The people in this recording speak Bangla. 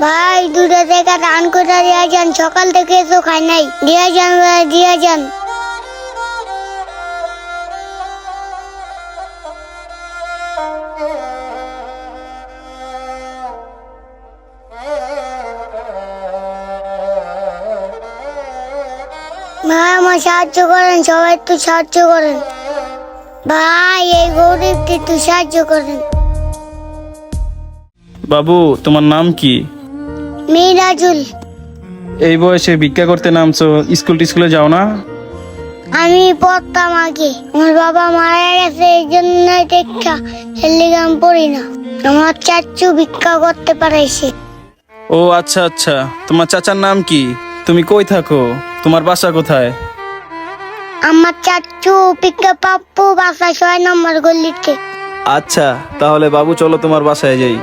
ভাই 2 টাকা দান করে দিয়া যান, সকাল থেকে তো খাই নাই, দিয়া যান ভাই, দিয়া যান। ভাই আমার সাহায্য করেন, সবাই একটু সাহায্য করেন ভাই, এই গরিবকে একটু সাহায্য করেন। বাবু, তোমার নাম কি? মিরাজুল। এই বয়সে ভিক্ষা করতে নামছো, স্কুলে যাও না? আমি পড়তাম আগে, আমার বাবা মারা গেছে, এই জন্য দেখা আমি পড়ি না। আমার চাচু ভিক্ষা করতে পারাইছে। ও আচ্ছা আচ্ছা, তোমার চাচার নাম কি? তুমি কই থাকো? তোমার বাসা কোথায়? আমার চাচু ভিক্ষা পাপ্পু বাসা 6 নম্বর গলিতে। আচ্ছা, তাহলে বাবু চলো তোমার বাসায় যাই।